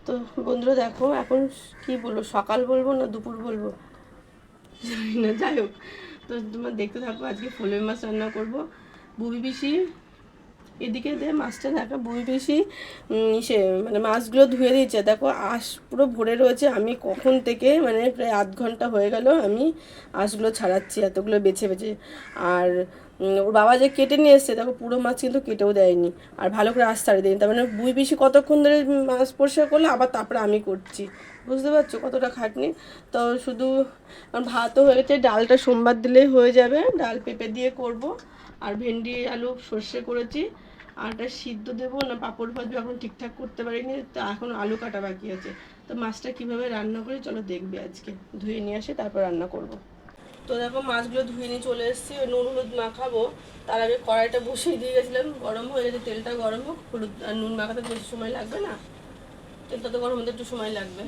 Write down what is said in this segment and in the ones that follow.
তো বন্ধুরা দেখো, এখন কি বলবো, সকাল বলবো না দুপুর বলবো জানি না, যাই হোক। তো তোমার দেখতে থাকো, আজকে ফুলের মাছ রান্না করবো। বুবি পিসি এদিকে দে মাছটা দেখা, বুবি পিসি সে মানে মাছগুলো ধুয়ে দিয়েছে। দেখো আঁশ পুরো ভরে রয়েছে। আমি কখন থেকে মানে প্রায় আধ ঘন্টা হয়ে গেল আমি আঁশগুলো ছাড়াচ্ছি, এতগুলো বেছে বেছে। আর ওর বাবা যে কেটে নিয়ে এসছে, দেখো পুরো মাছ কিন্তু কেটেও দেয়নি, আর ভালো করে আঁশ ছাড়িয়ে দেয়নি। তার মানে বুবি পিসি কতক্ষণ ধরে মাছ পরিষ্কার করলে, আবার তারপরে আমি করছি। বুঝতে পারছো কতটা খাটনি। তো শুধু ভাতও হয়েছে, ডালটা সোমবার দিলেই হয়ে যাবে। ডাল পেঁপে দিয়ে করব। আর ভেন্ডি আলু সর্ষে করেছি। আটা সিদ্ধ দেবো না পাঁপড় ভাজবো এখন ঠিকঠাক করতে পারিনি, তো এখন আলু কাটা বাকি আছে। তো মাছটা কিভাবে রান্না করি চলো দেখবে। আজকে ধুয়ে নিয়ে আসে তারপর রান্না করব। তো দেখো মাছগুলো ধুয়ে নিয়ে চলে এসেছি, নুন হলুদ মাখাবো। তার আগে কড়াইটা বসিয়ে দিয়ে গেছিলাম, গরম হয়ে গেছে, তেলটা গরম হোক। হলুদ আর নুন মাখাতে বেশি সময় লাগবে না, তেলটা তো গরম হতে একটু সময় লাগবে।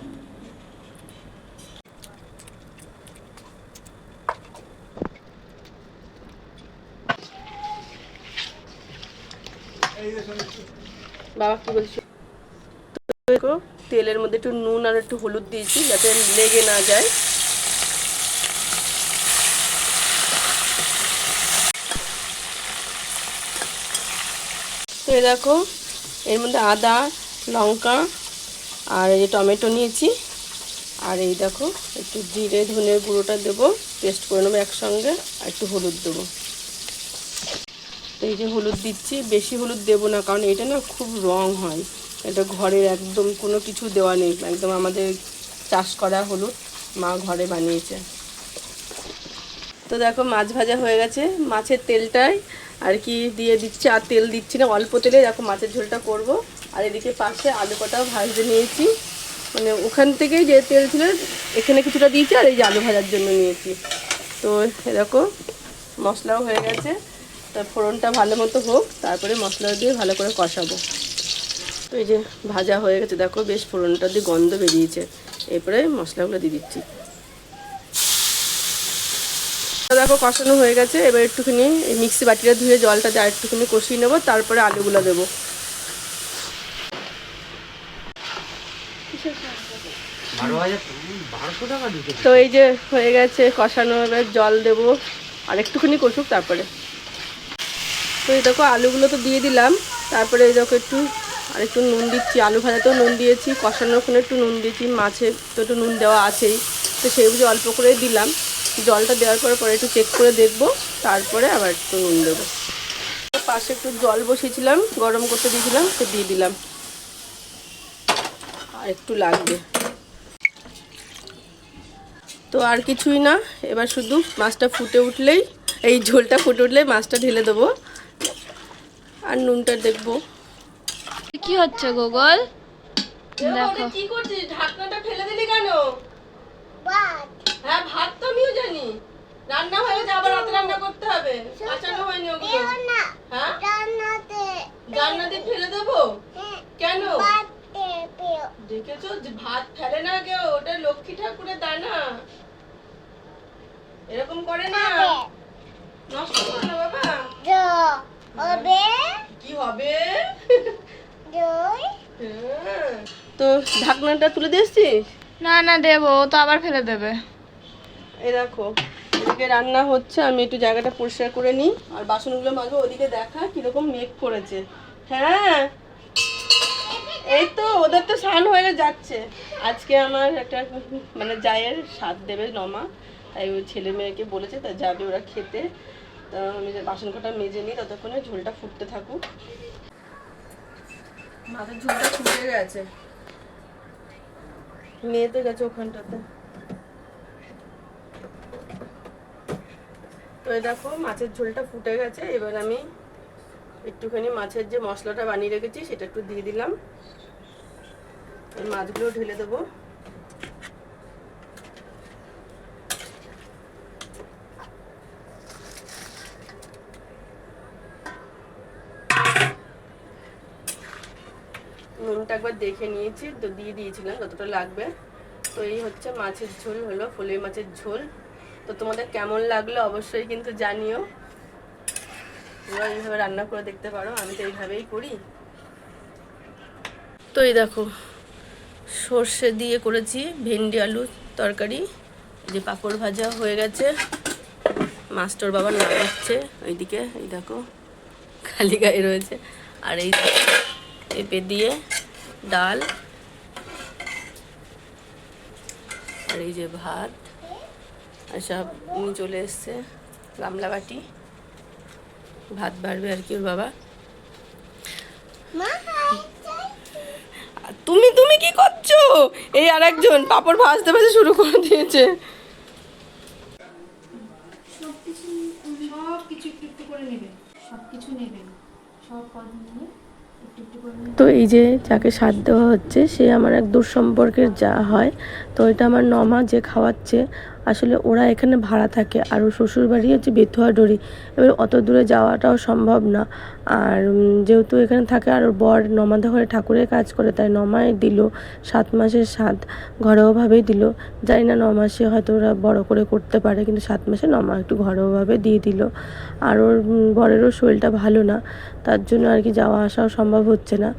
বাবা কি বলছো? দেখো তেলের মধ্যে একটু নুন আর একটু হলুদ দিয়েছি যাতে লেগে না যায়। তো দেখো এর মধ্যে আদা লঙ্কা আর এই যে টমেটো নিয়েছি। আর এই দেখো একটু জিরে ধনের গুঁড়োটা দেবো, পেস্ট করে নেবো একসঙ্গে। আর একটু হলুদ দেবো। তো এই যে হলুদ দিচ্ছি, বেশি হলুদ দেবো না, কারণ এটা না খুব রং হয়। এটা ঘরের একদম কোনো কিছু দেওয়া নেই, একদম আমাদের চাষ করা হলুদ, মা ঘরে বানিয়েছে। তো দেখো মাছ ভাজা হয়ে গেছে, মাছের তেলটাই আর কি দিয়ে দিচ্ছি, আর তেল দিচ্ছি না, অল্প তেলে দেখো মাছের ঝোলটা করব। আর এদিকে পাশে আলু কটাও ভাজতে নিয়েছি, মানে ওখান থেকেই যে তেল ছিল এখানে কিছুটা দিয়েছি, আর এই যে আলু ভাজার জন্য নিয়েছি। তো এরকম মশলাও হয়ে গেছে, তা ফোড়নটা ভালো মতো হোক, তারপরে মশলা দিয়ে ভালো করে কষাবো। তো এই যে ভাজা হয়ে গেছে, দেখো বেশ ফোড়নটা দিয়ে গন্ধ বেরিয়েছে। এরপরে মশলাগুলো দিয়ে দিচ্ছি। দেখো কষানো হয়ে গেছে, এবার একটুখানি মিক্সি বাটিটা ধুয়ে জলটা দিয়ে একটুখানি কষিয়ে নেবো, তারপরে আলুগুলো দেবো। তো এই যে হয়ে গেছে কষানো, এবার জল দেবো আর একটুখানি কষুক তারপরে। তো এই দেখো আলুগুলো তো দিয়ে দিলাম, তারপরে এই দেখো একটু নুন দিচ্ছি। আলু ভাজাতেও নুন দিয়েছি, কষানোর ওখানে একটু নুন দিয়েছি, মাছে তো একটু নুন দেওয়া আছেই, তো সেই বুঝে অল্প করে দিলাম। জলটা দেওয়ার পরে একটু চেক করে দেখবো, তারপরে আবার একটু নুন দেবো। পাশে একটু জল বসিয়েছিলাম, গরম করতে দিয়েছিলাম, তো দিয়ে দিলাম, আর একটু লাগবে। তো আর কিছুই না, এবার শুধু মাছটা ফুটে উঠলেই, এই ঝোলটা ফুটে উঠলেই মাছটা ঢেলে দেবো, আর নুনটা দেখবো। কি হচ্ছে গুগল? দেখো কি করছিস, ঢাকনাটা ফেলে দিলি কেন? হ্যাঁ ভাত তো আমিও জানি, রান্না হয়ে গেছে, আবার রাতে রান্না করতে হবে, কাঁচানো হয়নি ওগুলো। হ্যাঁ জান্নাতে ফেলে দেবো কেন? দেখেছো যে ভাত ফেলে না কেউ, ওটা লক্ষ্মী ঠাকুরের দানা, এরকম করে না, নষ্ট করো না বাবা। কি হবে? তো ঢাকনাটা তুলে দিয়েছিস? না না দেবো, ও তো আবার ফেলে দেবে। এই দেখো এদিকে রান্না হচ্ছে, আমি একটু জায়গাটা পরিষ্কার করে নিই আর বাসনগুলো মাজবো। ওদিকে দেখা কিরকম মেঘ করেছে। হ্যাঁ এই তো ওদের তো স্নান হয়ে যাচ্ছে। আজকে আমার একটা মানে জায়ের সাথ দেবে নমা, তাই ওই ছেলে মেয়েকে বলেছে, তা যাবে ওরা খেতে। তা আমি বাসন কটা মেজে নিই, ততক্ষণে ঝোলটা ফুটতে থাকুক। মাছের ঝোলটা ফুটে গেছে, নিয়ে তো গেছে ওখানটাতে। তো এই দেখো মাছের ঝোলটা ফুটে গেছে, এবার আমি একটুখানি মাছের যে মশলাটা বানিয়ে রেখেছি সেটা একটু দিয়ে দিলাম, মাছগুলো ঢেলে দেবো। নুনটা একবার দেখে নিয়েছি, তো দিয়ে দিয়েছিলাম যতটা লাগবে। তো এই হচ্ছে মাছের ঝোল হলো, ফুলের মাছের ঝোল। তো তোমাদের কেমন লাগলো অবশ্যই কিন্তু জানিও। তোমরা এইভাবে রান্না করে দেখতে পারো, আমি তো এইভাবেই করি। তো এই দেখো সর্ষে দিয়ে করেছি ভেন্ডি আলু তরকারি। যে পাঁপড় ভাজা হয়ে গেছে, মাস্টার বাবা নামাচ্ছে ওইদিকে, এই দেখো খালি গায়ে রয়েছে। আর এই পেঁপে দিয়ে ডাল, আর এই যে ভাত, আর সব নিয়ে চলে এসছে গামলা বাটি, ভাত বাড়বে আর কি ওর বাবা। তুমি তুমি কি করছো? এই আর একজন পাঁপড় ভাজতে ভাজতে শুরু করে দিয়েছে। তো এই যে যাকে স্বাদ দেওয়া হচ্ছে সে আমার এক দূর সম্পর্কের যা হয়। তো এটা আমার নমা যে খাওয়াচ্ছে। আসলে ওরা এখানে ভাড়া থাকে, আর ওর শ্বশুরবাড়ি হচ্ছে বেথুয়াডরি। এবার অত দূরে যাওয়াটাও সম্ভব না। আর যেহেতু এখানে থাকে, আর ওর বর নমাদা ঘরে ঠাকুরের কাজ করে, তাই নমায় দিল 7 মাসের স্বাদ, ঘরোয়াভাবেই দিল। জানি না 9 মাসে হয়তো ওরা বড় করে করতে পারে, কিন্তু 7 মাসে নমা একটু ঘরোয়াভাবে দিয়ে দিল। আর ওর বরেরও শরীরটা ভালো না, তার জন্য আর কি যাওয়া আসাও সম্ভব হচ্ছে না।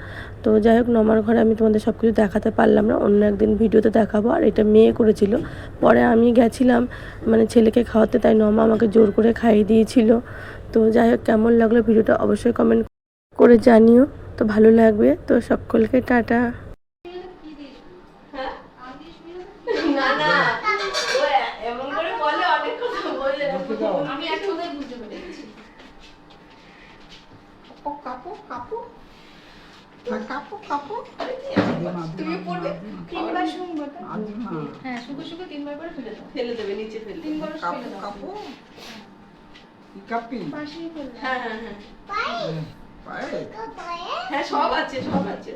তো যাই হোক, নমার ঘরে আমি তোমাদের সব কিছু দেখাতে পারলাম না, অন্য একদিন ভিডিওতে দেখাবো। আর এটা মেয়ে করেছিল, পরে আমি গেছিলাম মানে ছেলেকে খাওয়াতে, তাই নমা আমাকে জোর করে খাইয়ে দিয়েছিল। তো যাই হোক, কেমন লাগলো ভিডিওটা অবশ্যই কমেন্ট করে জানিও, তো ভালো লাগবে। তো সকলকে টাটা। না না, ও এমন করে বলে, অনেক কথা বলে, আমি একসাথে বুঝতে পেরেছি। কাপু কাপু কাপু কাপু তুমি পড়বে 3 বার শুনবো তো। আজিমা হ্যাঁ, শুধু শুধু 3 বার করে ফেলে দাও। ফেলে দেবে, নিচে ফেলে 3 দেবে। বার কাপু ফেলে দাও। কাপু কাপি পাশেই ফেলে দাও। হ্যাঁ হ্যাঁ হ্যাঁ পায়ে হ্যাঁ, সব আছে সব আছে।